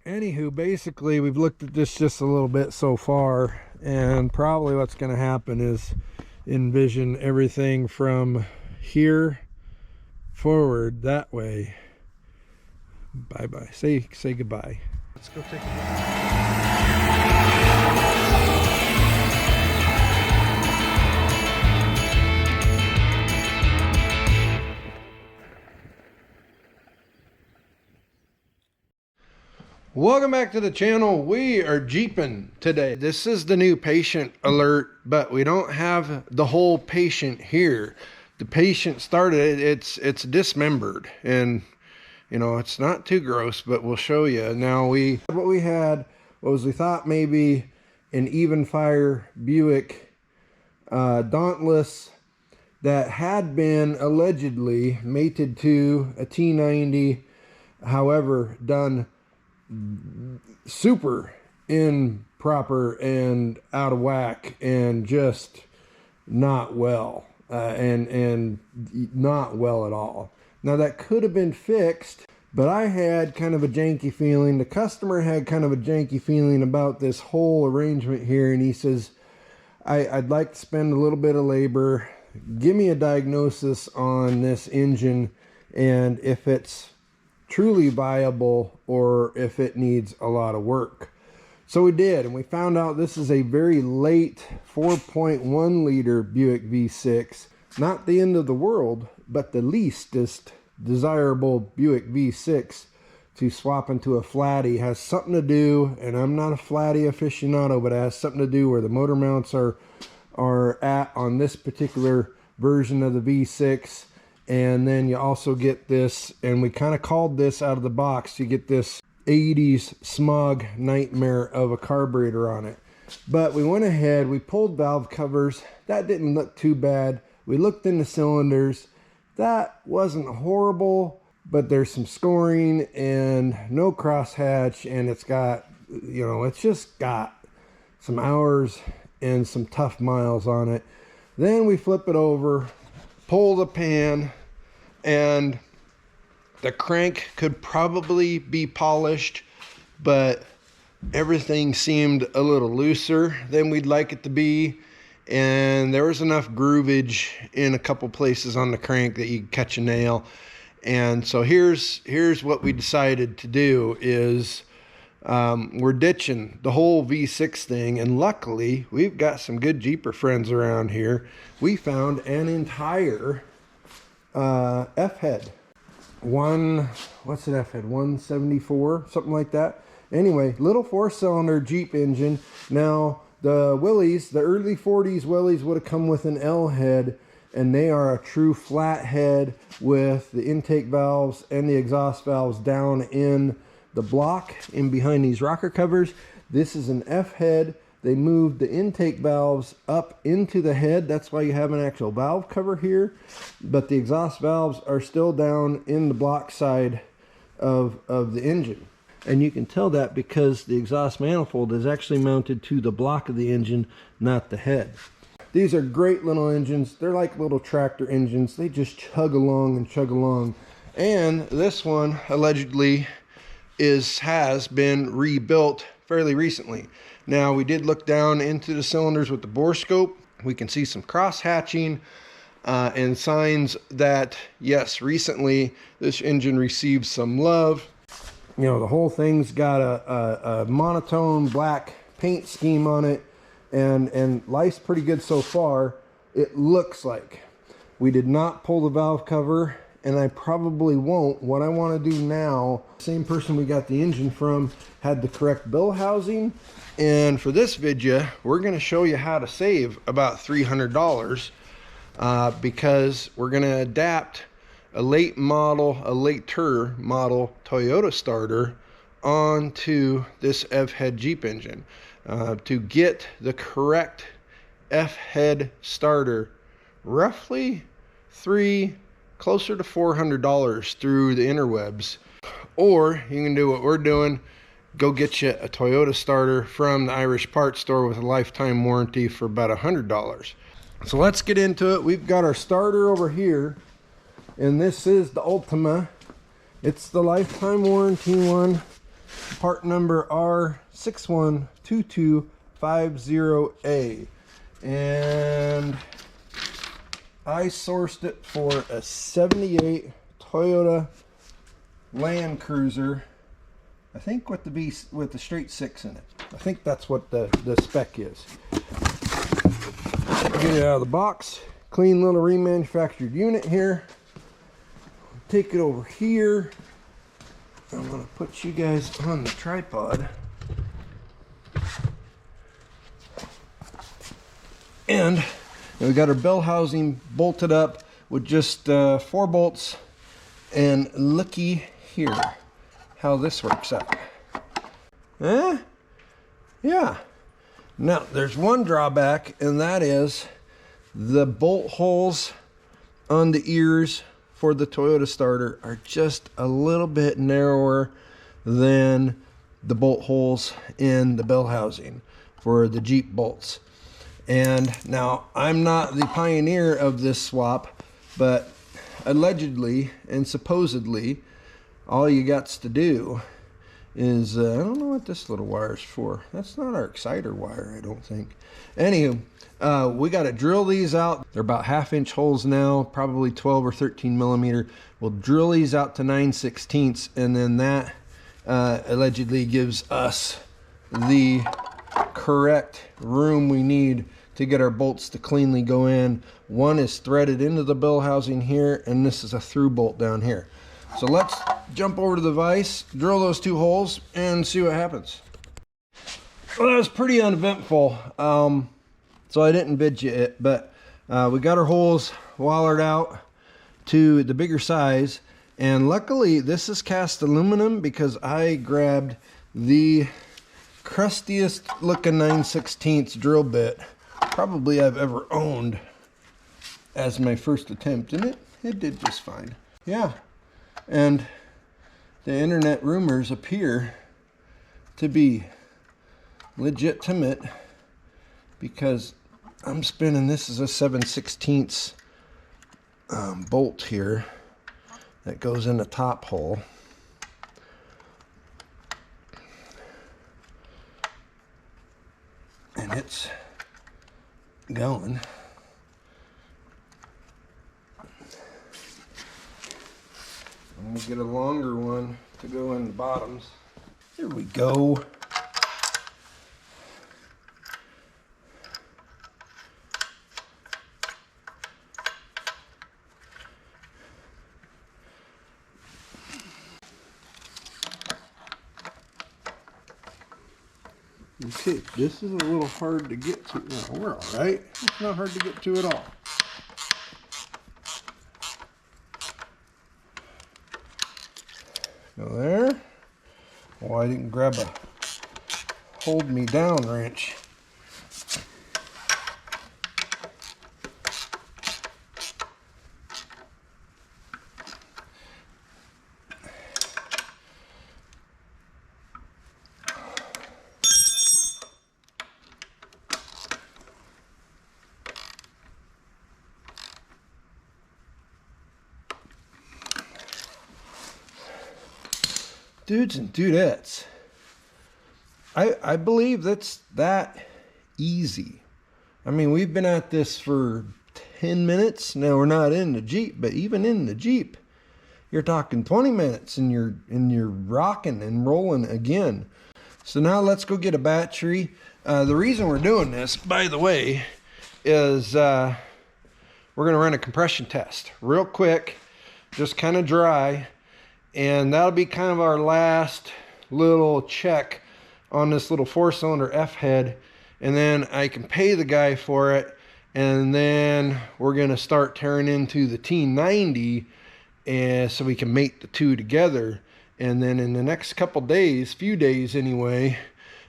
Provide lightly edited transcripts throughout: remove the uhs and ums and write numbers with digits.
Anywho, basically we've looked at this just a little bit so far, and probably what's going to happen is envision everything from here forward that way. Bye bye. Say goodbye. Let's go take a look. Welcome back to the channel. We are Jeeping today. This is the new patient alert, but we don't have the whole patient here. The patient started, it's dismembered, and you know, it's not too gross, but we'll show you. Now what we had was, we thought maybe an even fire Buick Dauntless that had been allegedly mated to a T90, however done super improper and out of whack and just not well, and not well at all. Now that could have been fixed, but I had kind of a janky feeling. The customer had kind of a janky feeling about this whole arrangement here, and he says, I'd like to spend a little bit of labor, give me a diagnosis on this engine, and if it's truly viable or if it needs a lot of work. So we did, and we found out this is a very late 4.1 liter Buick V6. Not the end of the world, but the least desirable Buick V6 to swap into a flatty. Has something to do, and I'm not a flatty aficionado, but it has something to do where the motor mounts are at on this particular version of the V6. And then you also get this, and we kind of called this out of the box, you get this 80s smog nightmare of a carburetor on it. But we went ahead, we pulled valve covers. That didn't look too bad. We looked in the cylinders. That wasn't horrible, but there's some scoring and no crosshatch, and it's got, you know, it's just got some hours and some tough miles on it. Then we flip it over, pull the pan, and the crank could probably be polished, but everything seemed a little looser than we'd like it to be, and there was enough groovage in a couple places on the crank that you could catch a nail. And so here's what we decided to do is, we're ditching the whole V6 thing, and luckily we've got some good Jeeper friends around here. We found an entire F-head. What's an F-head? 174, something like that. Anyway, little 4-cylinder Jeep engine. Now the Willys, the early 40s Willys would have come with an L-head, and they are a true flat head with the intake valves and the exhaust valves down in the block in behind these rocker covers. This is an F-head. They moved the intake valves up into the head. That's why you have an actual valve cover here. But the exhaust valves are still down in the block side of the engine. And you can tell that because the exhaust manifold is actually mounted to the block of the engine, not the head. These are great little engines. They're like little tractor engines. They just chug along and chug along. And this one allegedly has been rebuilt fairly recently. Now we did look down into the cylinders with the bore scope. We can see some cross hatching and signs that yes, recently this engine received some love. You know, the whole thing's got a monotone black paint scheme on it, and life's pretty good so far. It looks like. We did not pull the valve cover, and I probably won't. What I want to do now, same person we got the engine from had the correct bill housing, and for this video we're going to show you how to save about $300 because we're going to adapt a later model Toyota starter onto this F-head Jeep engine to get the correct F-head starter, roughly closer to $400 through the interwebs. Or you can do what we're doing, go get you a Toyota starter from the Irish parts store with a lifetime warranty for about $100. So let's get into it. We've got our starter over here, and this is the Ultima. It's the lifetime warranty one. part number R612250A, and I sourced it for a 78 Toyota Land Cruiser, I think with the straight 6 in it. I think that's what the spec is. Get it out of the box. Clean little remanufactured unit here. Take it over here. I'm going to put you guys on the tripod. And we got our bell housing bolted up with just 4 bolts. And looky here how this works out. Yeah. Now, there's one drawback, and that is the bolt holes on the ears for the Toyota starter are just a little bit narrower than the bolt holes in the bell housing for the Jeep bolts. And now, I'm not the pioneer of this swap, but allegedly and supposedly, all you got to do is, I don't know what this little wire is for. That's not our exciter wire, I don't think. Anywho, we got to drill these out. They're about 1/2-inch holes now, probably 12 or 13 millimeter. We'll drill these out to 9/16, and then that allegedly gives us the correct room we need to get our bolts to cleanly go in. One is threaded into the bell housing here, and this is a through bolt down here. So let's jump over to the vise, drill those 2 holes, and see what happens. Well, that was pretty uneventful, so I didn't bid you it, but we got our holes wallered out to the bigger size, and luckily this is cast aluminum because I grabbed the crustiest looking 9/16 drill bit probably I've ever owned as my first attempt, and it did just fine. Yeah. And the internet rumors appear to be legitimate because I'm spinning, this is a 7/16 bolt here that goes in the top hole. And it's going. I'm going to get a longer one to go in the bottoms. Here we go. Okay, this is a little hard to get to. No, we're all right. It's not hard to get to at all. Go there. Oh, I didn't grab a hold me down wrench. Dudes and dudettes, I believe that's that easy. I mean, we've been at this for 10 minutes. Now, we're not in the Jeep, but even in the Jeep, you're talking 20 minutes and you're rocking and rolling again. So now let's go get a battery. The reason we're doing this, by the way, is we're going to run a compression test real quick, just kind of dry. And that'll be kind of our last little check on this little 4-cylinder F head. And then I can pay the guy for it. And then we're going to start tearing into the T90, and so we can mate the two together. And then in the next couple days, few days anyway,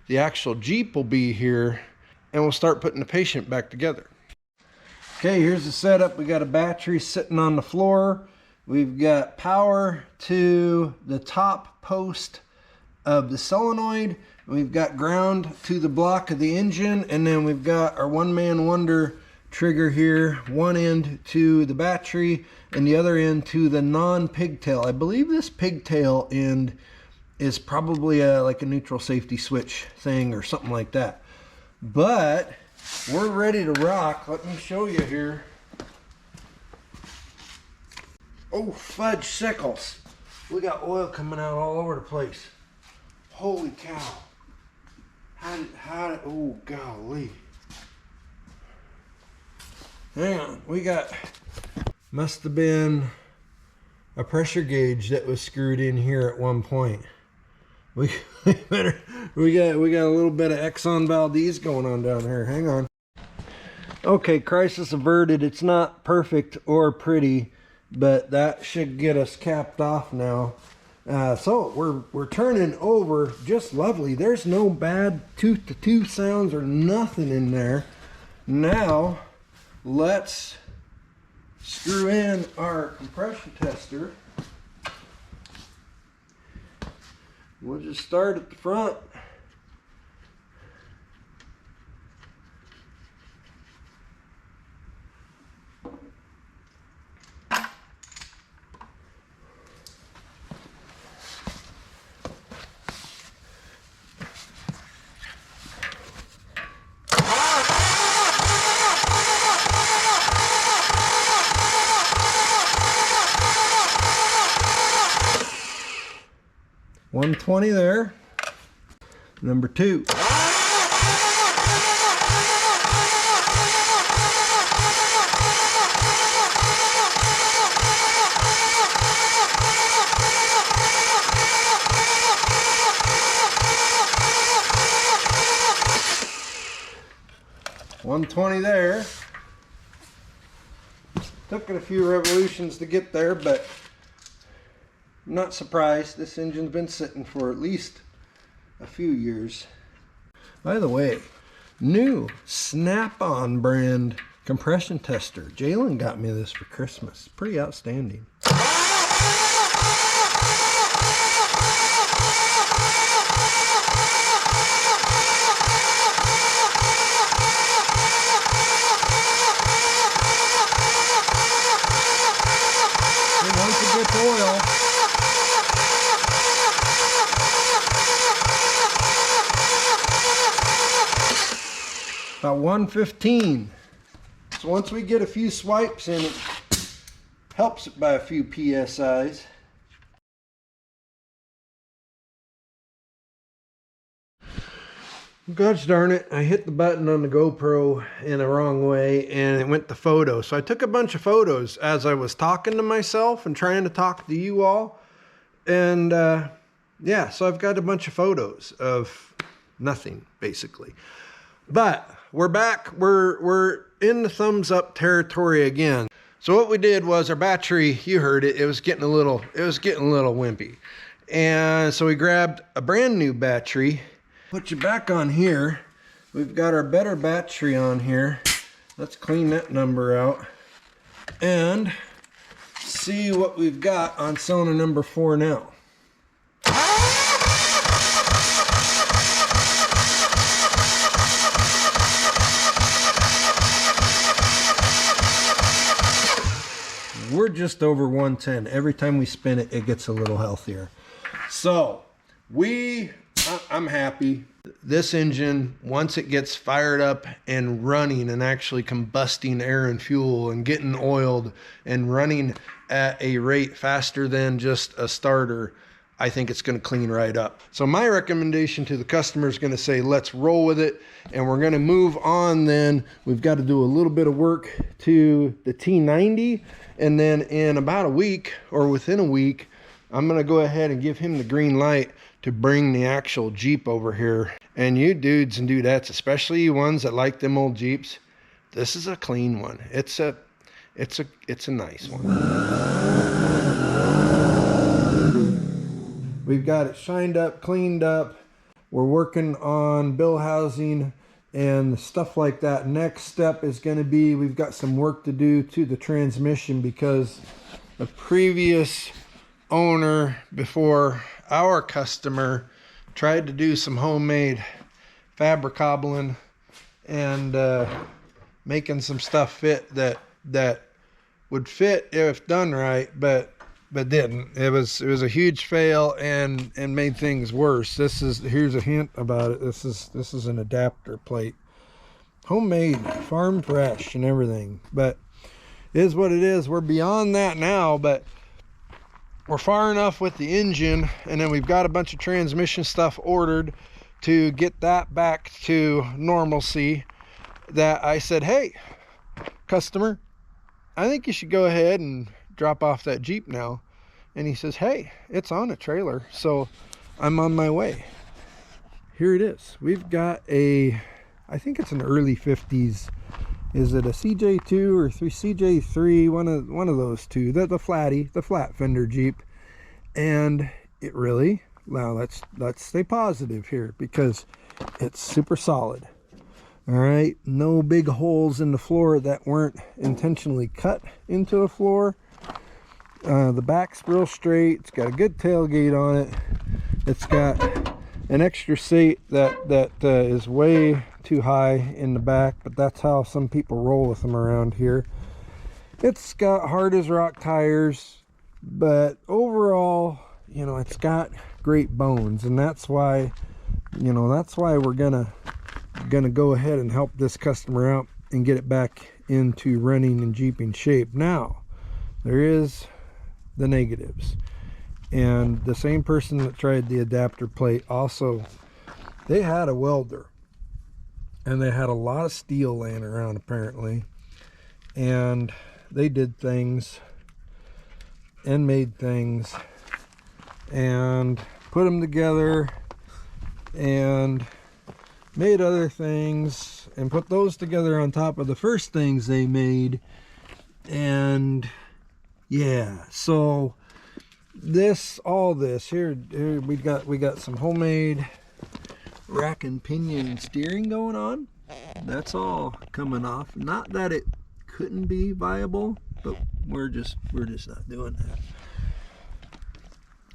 the actual Jeep will be here, and we'll start putting the patient back together. Okay, here's the setup. We got a battery sitting on the floor. We've got power to the top post of the solenoid. We've got ground to the block of the engine, and then we've got our one-man wonder trigger here, one end to the battery and the other end to the non-pigtail. I believe this pigtail end is probably like a neutral safety switch thing or something like that. But we're ready to rock. Let me show you here. Oh, fudge sickles. We got oil coming out all over the place. Holy cow. Oh, golly. Hang on. We got, must have been a pressure gauge that was screwed in here at one point. We got a little bit of Exxon Valdez going on down here. Hang on. Okay, crisis averted. It's not perfect or pretty, but that should get us capped off now. So we're turning over just lovely. There's no bad tooth to tooth sounds or nothing in there. Now let's screw in our compression tester. We'll just start at the front. $120 there. Number 2. $120 there. Took it a few revolutions to get there, but I'm not surprised. This engine's been sitting for at least a few years. By the way, new Snap-on brand compression tester. Jalen got me this for Christmas. Pretty outstanding. Once it gets oil, about 115. So once we get a few swipes in, it helps it by a few PSIs. Gosh darn it, I hit the button on the GoPro in the wrong way and it went to photo. So I took a bunch of photos as I was talking to myself and trying to talk to you all. And yeah, so I've got a bunch of photos of nothing basically. But we're back, we're in the thumbs up territory again. So what we did was our battery, you heard it, it was getting a little wimpy. And so we grabbed a brand new battery. Put you back on here. We've got our better battery on here. Let's clean that number out and see what we've got on cylinder number 4 now. We're just over 110. Every time we spin it, it gets a little healthier. So I'm happy. This engine, once it gets fired up and running and actually combusting air and fuel and getting oiled and running at a rate faster than just a starter, I think it's going to clean right up. So my recommendation to the customer is going to say, let's roll with it. And we're going to move on then. We've got to do a little bit of work to the T90. And then in about a week or within a week, I'm going to go ahead and give him the green light to bring the actual Jeep over here. And you dudes and dudettes, especially you ones that like them old Jeeps, this is a clean one. It's a nice one. We've got it shined up, cleaned up. We're working on bill housing and stuff like that. Next step is going to be, we've got some work to do to the transmission because the previous owner before our customer tried to do some homemade fabric cobbling and making some stuff fit that would fit if done right, but but didn't. It was a huge fail and made things worse. Here's a hint about it. This is an adapter plate, homemade, farm fresh and everything, but it is what it is. We're beyond that now, but we're far enough with the engine, and then we've got a bunch of transmission stuff ordered to get that back to normalcy, that I said, hey, customer, I think you should go ahead and drop off that Jeep now. And he says, hey, it's on a trailer, so I'm on my way. Here it is. We've got I think it's an early 50s. Is it a CJ2 or CJ3? One of those two. The flat fender Jeep. And it really, now let's stay positive here, because it's super solid. All right, no big holes in the floor that weren't intentionally cut into the floor. The back's real straight. It's got a good tailgate on it. It's got an extra seat that is way too high in the back, but that's how some people roll with them around here. It's got hard as rock tires, but overall, you know, it's got great bones, and that's why, you know, that's why we're gonna go ahead and help this customer out and get it back into running and jeeping shape. Now, there is the negatives, and the same person that tried the adapter plate also, they had a welder and they had a lot of steel laying around apparently, and they did things and made things and put them together and made other things and put those together on top of the first things they made. And yeah, so all this here we got some homemade rack and pinion steering going on. That's all coming off. Not that it couldn't be viable, but we're just not doing that.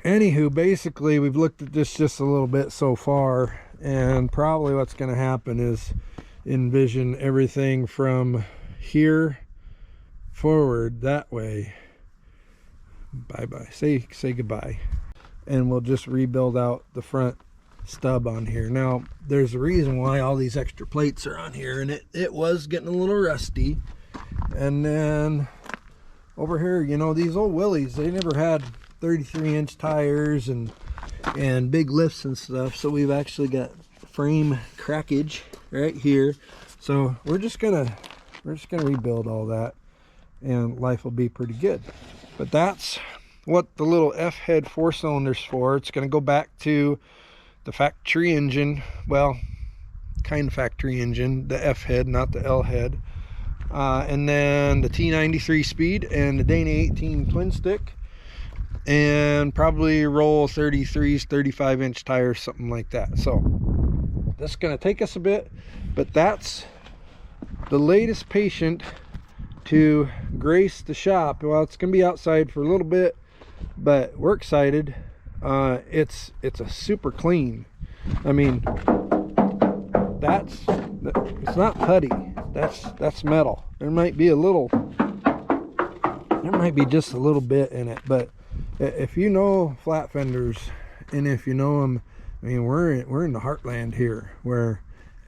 Anywho, basically we've looked at this just a little bit so far, and probably what's going to happen is envision everything from here forward that way. Bye-bye. Say goodbye. And we'll just rebuild out the front stub on here. Now, there's a reason why all these extra plates are on here, and it was getting a little rusty. And then over here, you know, these old Willys, they never had 33-inch tires and big lifts and stuff, so we've actually got frame crackage right here. So we're just gonna rebuild all that, and life will be pretty good. But that's what the little F head 4 cylinders for. It's gonna go back to the factory engine, well, kind of factory engine, the F head, not the L head, and then the T93 speed and the Dana 18 twin stick, and probably roll 33s, 35-inch tires, something like that. So this is going to take us a bit, but that's the latest patient to grace the shop. Well, it's going to be outside for a little bit, but we're excited. It's a super clean. I mean, it's not putty. That's metal. There might be just a little bit in it, but if you know flat fenders, and if you know them, I mean, we're in the heartland here where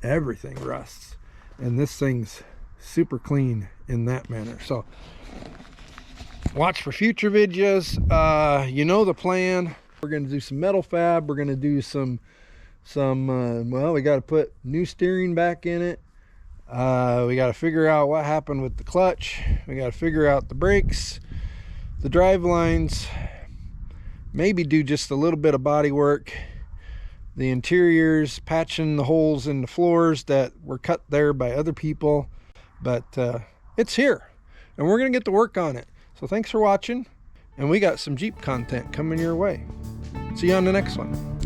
everything rusts, and this thing's super clean in that manner. So watch for future videos. You know the plan. We're going to do some metal fab. We're going to do some well, we got to put new steering back in it. We got to figure out what happened with the clutch. We got to figure out the brakes, the drive lines, maybe do just a little bit of body work, the interiors, patching the holes in the floors that were cut there by other people. But it's here, and we're gonna get to work on it. So thanks for watching, and we got some Jeep content coming your way. See you on the next one.